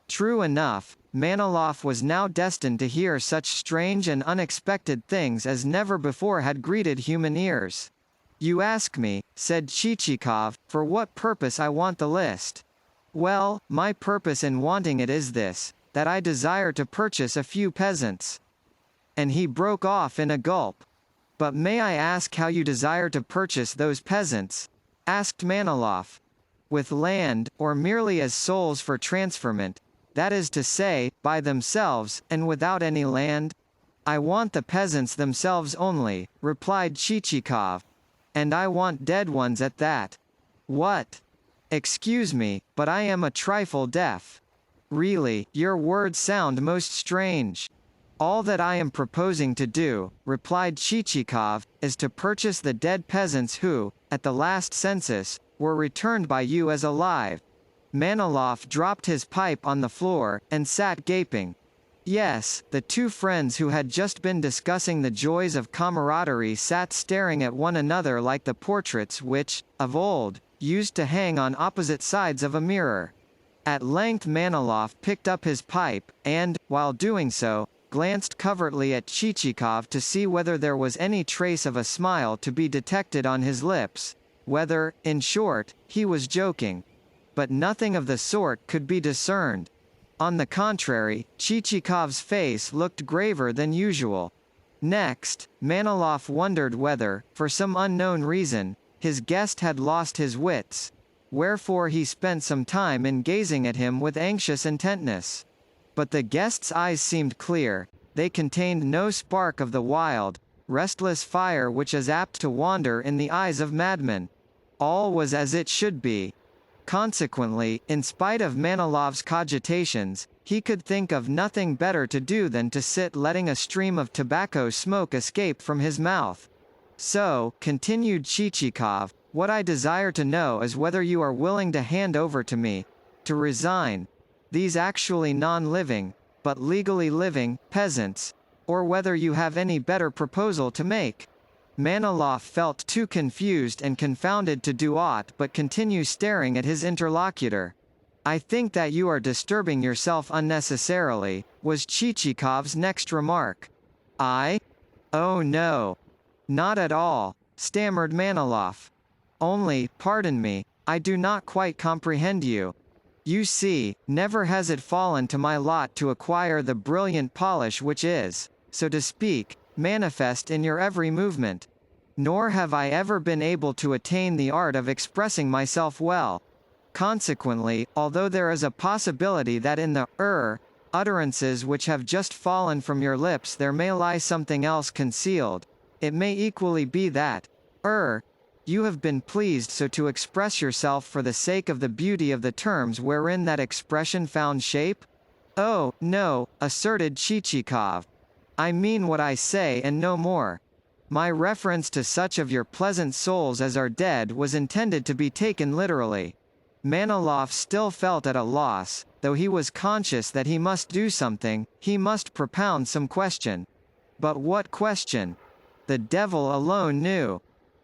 True enough, Maniloff was now destined to hear such strange and unexpected things as never before had greeted human ears. "You ask me," said Chichikov, "for what purpose I want the list. Well, my purpose in wanting it is this, that I desire to purchase a few peasants." And he broke off in a gulp. "But may I ask how you desire to purchase those peasants?" asked Maniloff. "With land, or merely as souls for transferment, that is to say, by themselves, and without any land?" "I want the peasants themselves only," replied Chichikov. "And I want dead ones at that." "What?" "Excuse me, but I am a trifle deaf." "Really, your words sound most strange." "All that I am proposing to do," replied Chichikov, "is to purchase the dead peasants who, at the last census, were returned by you as alive." Maniloff dropped his pipe on the floor, and sat gaping. Yes, the two friends who had just been discussing the joys of camaraderie sat staring at one another like the portraits which, of old, used to hang on opposite sides of a mirror. At length Maniloff picked up his pipe, and, while doing so, glanced covertly at Chichikov to see whether there was any trace of a smile to be detected on his lips, whether, in short, he was joking. But nothing of the sort could be discerned. On the contrary, Chichikov's face looked graver than usual. Next, Maniloff wondered whether, for some unknown reason, his guest had lost his wits, wherefore he spent some time in gazing at him with anxious intentness. But the guest's eyes seemed clear, they contained no spark of the wild, restless fire which is apt to wander in the eyes of madmen. All was as it should be. Consequently, in spite of Manilov's cogitations, he could think of nothing better to do than to sit letting a stream of tobacco smoke escape from his mouth. "So," continued Chichikov, "what I desire to know is whether you are willing to hand over to me, to resign, these actually non-living, but legally living, peasants, or whether you have any better proposal to make." Maniloff felt too confused and confounded to do aught but continue staring at his interlocutor. "I think that you are disturbing yourself unnecessarily," was Chichikov's next remark. "I? Oh no. Not at all," stammered Maniloff. "Only, pardon me, I do not quite comprehend you. You see, never has it fallen to my lot to acquire the brilliant polish which is, so to speak, manifest in your every movement. Nor have I ever been able to attain the art of expressing myself well. Consequently, although there is a possibility that in the utterances which have just fallen from your lips, there may lie something else concealed. It may equally be that, you have been pleased so to express yourself for the sake of the beauty of the terms wherein that expression found shape? Oh, no, asserted Chichikov. I mean what I say and no more. My reference to such of your pleasant souls as are dead was intended to be taken literally. Manilov still felt at a loss, though he was conscious that he must do something, he must propound some question. But what question? The devil alone knew.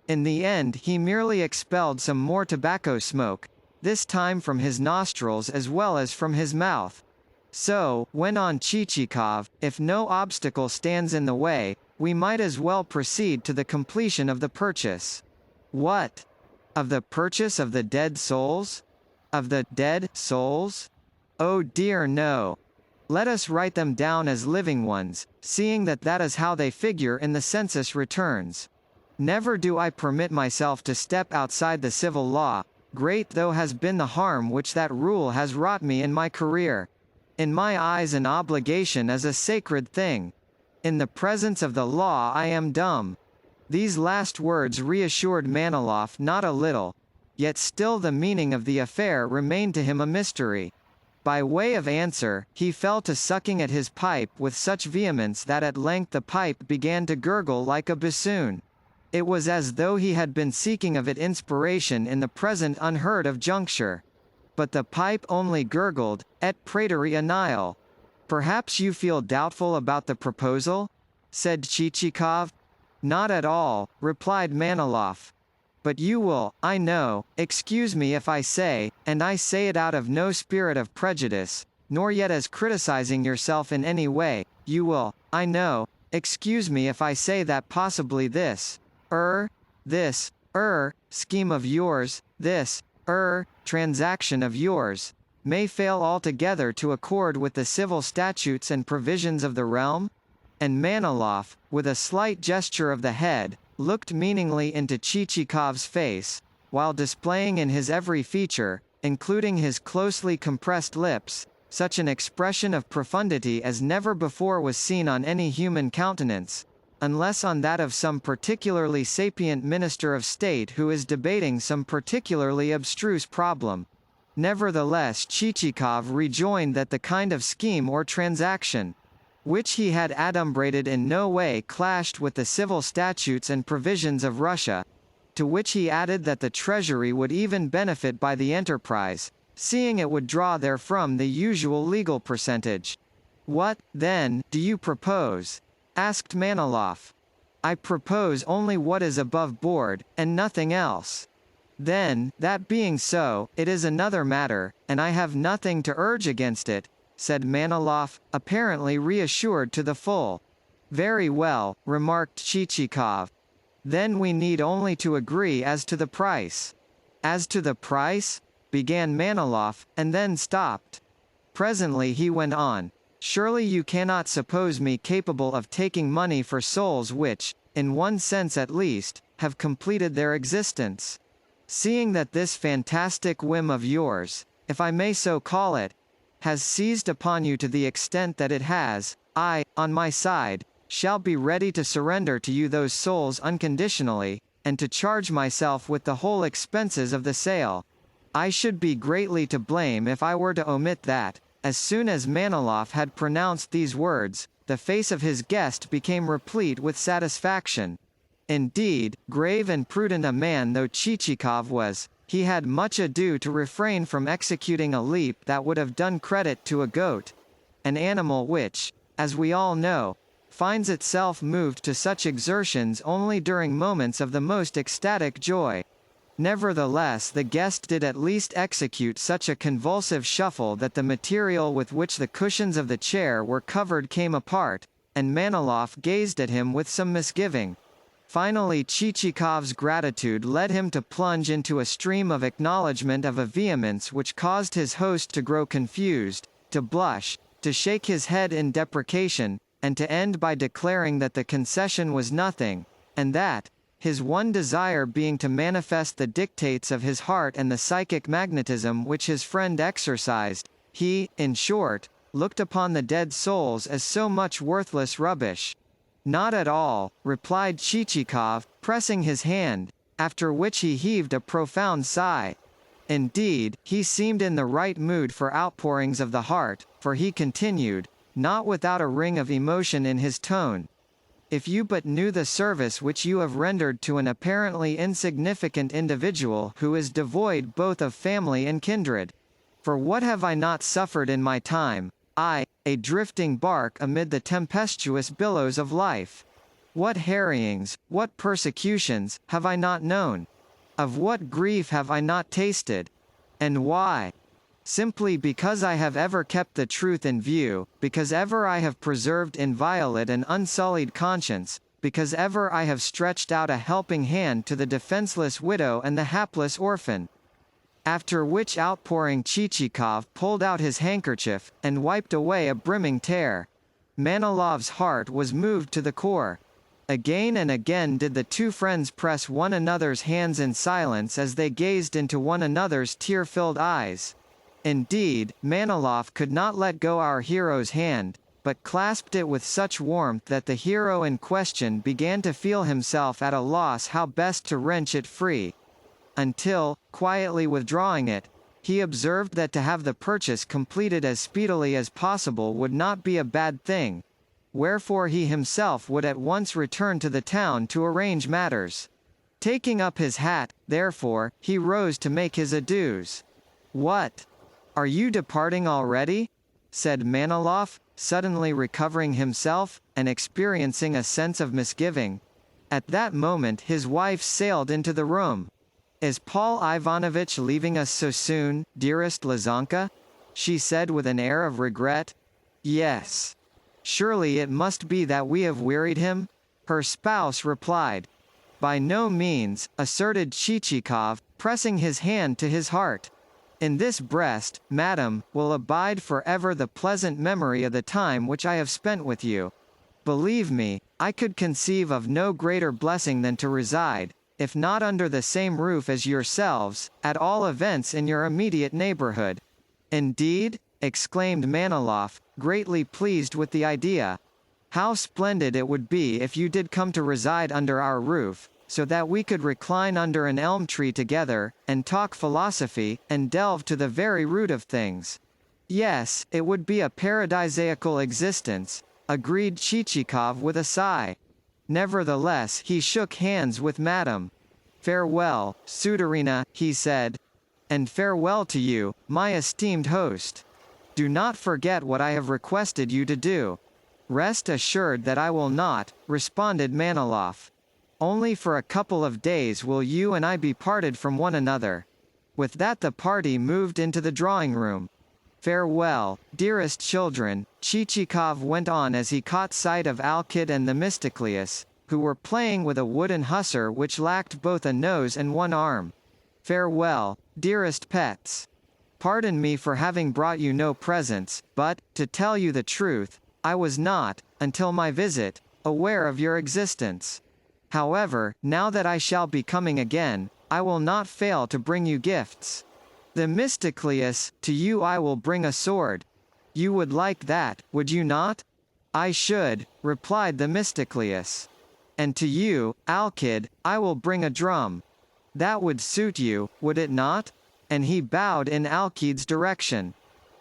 In the end he merely expelled some more tobacco smoke, this time from his nostrils as well as from his mouth. So, went on Chichikov, if no obstacle stands in the way, we might as well proceed to the completion of the purchase. What? Of the purchase of the dead souls? Of the dead souls? Oh dear no. Let us write them down as living ones, seeing that that is how they figure in the census returns. Never do I permit myself to step outside the civil law, great though has been the harm which that rule has wrought me in my career. In my eyes an obligation is a sacred thing. In the presence of the law I am dumb. These last words reassured Manilov not a little, yet still the meaning of the affair remained to him a mystery. By way of answer, he fell to sucking at his pipe with such vehemence that at length the pipe began to gurgle like a bassoon. It was as though he had been seeking of it inspiration in the present unheard of juncture. But the pipe only gurgled, et praeterea nihil. Perhaps you feel doubtful about the proposal? Said Chichikov. Not at all, replied Manilov. But you will, I know, excuse me if I say, and I say it out of no spirit of prejudice, nor yet as criticizing yourself in any way, you will, I know, excuse me if I say that possibly this scheme of yours, this, transaction of yours, may fail altogether to accord with the civil statutes and provisions of the realm? And Manilov, with a slight gesture of the head, looked meaningly into Chichikov's face, while displaying in his every feature, including his closely compressed lips, such an expression of profundity as never before was seen on any human countenance, unless on that of some particularly sapient minister of state who is debating some particularly abstruse problem. Nevertheless Chichikov rejoined that the kind of scheme or transaction, which he had adumbrated in no way clashed with the civil statutes and provisions of Russia, to which he added that the Treasury would even benefit by the enterprise, seeing it would draw therefrom the usual legal percentage. What, then, do you propose? Asked Manilov. I propose only what is above board, and nothing else. Then, that being so, it is another matter, and I have nothing to urge against it, said Manilov, apparently reassured to the full. Very well, remarked Chichikov. Then we need only to agree as to the price. As to the price? Began Manilov, and then stopped. Presently he went on. Surely you cannot suppose me capable of taking money for souls which, in one sense at least, have completed their existence. Seeing that this fantastic whim of yours, if I may so call it, has seized upon you to the extent that it has, I, on my side, shall be ready to surrender to you those souls unconditionally, and to charge myself with the whole expenses of the sale. I should be greatly to blame if I were to omit that. As soon as Manilov had pronounced these words, the face of his guest became replete with satisfaction. Indeed, grave and prudent a man though Chichikov was, he had much ado to refrain from executing a leap that would have done credit to a goat, an animal which, as we all know, finds itself moved to such exertions only during moments of the most ecstatic joy. Nevertheless the guest did at least execute such a convulsive shuffle that the material with which the cushions of the chair were covered came apart, and Manilov gazed at him with some misgiving. Finally Chichikov's gratitude led him to plunge into a stream of acknowledgment of a vehemence which caused his host to grow confused, to blush, to shake his head in deprecation, and to end by declaring that the concession was nothing, and that, his one desire being to manifest the dictates of his heart and the psychic magnetism which his friend exercised, he, in short, looked upon the dead souls as so much worthless rubbish. Not at all, replied Chichikov, pressing his hand, after which he heaved a profound sigh. Indeed, he seemed in the right mood for outpourings of the heart, for he continued, not without a ring of emotion in his tone. If you but knew the service which you have rendered to an apparently insignificant individual who is devoid both of family and kindred. For what have I not suffered in my time, I, a drifting bark amid the tempestuous billows of life? What harryings, what persecutions, have I not known? Of what grief have I not tasted? And why? Simply because I have ever kept the truth in view, because ever I have preserved inviolate and unsullied conscience, because ever I have stretched out a helping hand to the defenseless widow and the hapless orphan. After which outpouring Chichikov pulled out his handkerchief, and wiped away a brimming tear. Manilov's heart was moved to the core. Again and again did the two friends press one another's hands in silence as they gazed into one another's tear-filled eyes. Indeed, Manilov could not let go our hero's hand, but clasped it with such warmth that the hero in question began to feel himself at a loss how best to wrench it free. Until, quietly withdrawing it, he observed that to have the purchase completed as speedily as possible would not be a bad thing. Wherefore he himself would at once return to the town to arrange matters. Taking up his hat, therefore, he rose to make his adieus. "What? Are you departing already?" said Manilov, suddenly recovering himself, and experiencing a sense of misgiving. At that moment his wife sailed into the room. "Is Paul Ivanovitch leaving us so soon, dearest Lizanka?" she said with an air of regret. "Yes. Surely it must be that we have wearied him?" her spouse replied. "By no means," asserted Chichikov, pressing his hand to his heart. "In this breast, madam, will abide for ever the pleasant memory of the time which I have spent with you. Believe me, I could conceive of no greater blessing than to reside, if not under the same roof as yourselves, at all events in your immediate neighborhood." "Indeed?" exclaimed Manilov, greatly pleased with the idea. "How splendid it would be if you did come to reside under our roof, so that we could recline under an elm tree together, and talk philosophy, and delve to the very root of things." "Yes, it would be a paradisaical existence," agreed Chichikov with a sigh. Nevertheless he shook hands with Madame. "Farewell, Sudarina," he said. "And farewell to you, my esteemed host. Do not forget what I have requested you to do." "Rest assured that I will not," responded Manilov. "Only for a couple of days will you and I be parted from one another." With that the party moved into the drawing-room. "Farewell, dearest children," Chichikov went on as he caught sight of Alkid and Themistocleus, who were playing with a wooden hussar which lacked both a nose and one arm. "Farewell, dearest pets. Pardon me for having brought you no presents, but, to tell you the truth, I was not, until my visit, aware of your existence. However, now that I shall be coming again, I will not fail to bring you gifts. Themistocleus, to you I will bring a sword. You would like that, would you not?" "I should," replied Themistocleus. "And to you, Alkid, I will bring a drum. That would suit you, would it not?" And he bowed in Alkid's direction.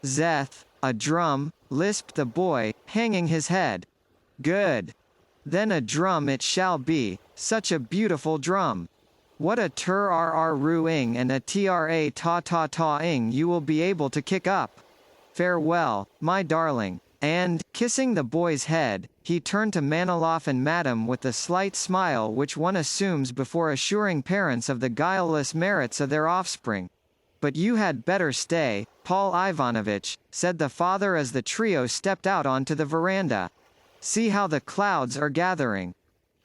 "Zeth, a drum," lisped the boy, hanging his head. "Good. Then a drum it shall be, such a beautiful drum. What a tur-r-r-ru-ing and a tra-ta-ta-ta-ing you will be able to kick up. Farewell, my darling." And, kissing the boy's head, he turned to Manilov and Madame with the slight smile which one assumes before assuring parents of the guileless merits of their offspring. "But you had better stay, Paul Ivanovitch," said the father as the trio stepped out onto the veranda. "See how the clouds are gathering."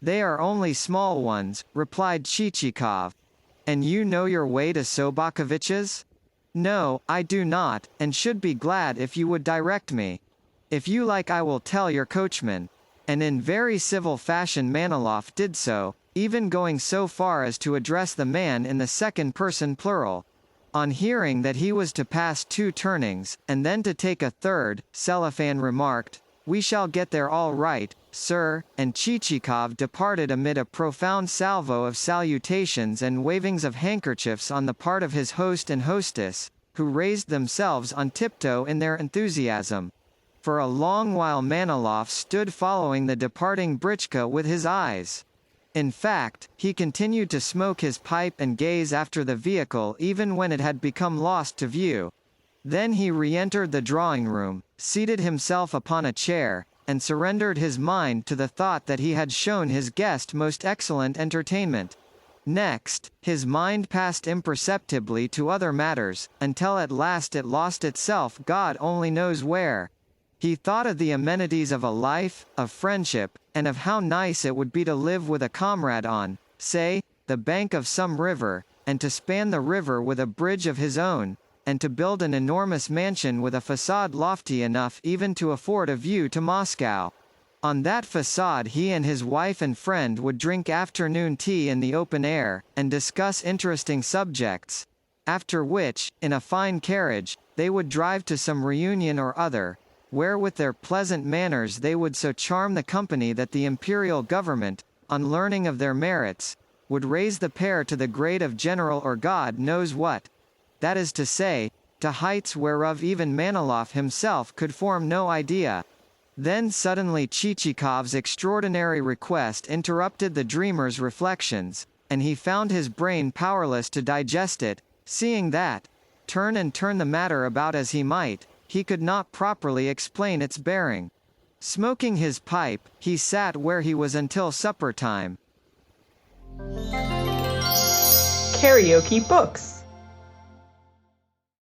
"They are only small ones," replied Chichikov. "And you know your way to Sobokovich's?" "No, I do not, and should be glad if you would direct me." "If you like I will tell your coachman." And in very civil fashion Manilov did so, even going so far as to address the man in the second person plural. On hearing that he was to pass 2 turnings, and then to take a third, Selifan remarked, "We shall get there all right, sir," and Chichikov departed amid a profound salvo of salutations and wavings of handkerchiefs on the part of his host and hostess, who raised themselves on tiptoe in their enthusiasm. For a long while Manilov stood following the departing britchka with his eyes. In fact, he continued to smoke his pipe and gaze after the vehicle even when it had become lost to view. Then he re-entered the drawing-room, seated himself upon a chair, and surrendered his mind to the thought that he had shown his guest most excellent entertainment. Next, his mind passed imperceptibly to other matters, until at last it lost itself God only knows where. He thought of the amenities of a life, of friendship, and of how nice it would be to live with a comrade on, say, the bank of some river, and to span the river with a bridge of his own, and to build an enormous mansion with a facade lofty enough even to afford a view to Moscow. On that facade he and his wife and friend would drink afternoon tea in the open air, and discuss interesting subjects. After which, in a fine carriage, they would drive to some reunion or other, where with their pleasant manners they would so charm the company that the imperial government, on learning of their merits, would raise the pair to the grade of general or God knows what. That is to say, to heights whereof even Manilov himself could form no idea. Then suddenly Chichikov's extraordinary request interrupted the dreamer's reflections, and he found his brain powerless to digest it, seeing that, turn the matter about as he might, he could not properly explain its bearing. Smoking his pipe, he sat where he was until supper time. KaraokeBooks.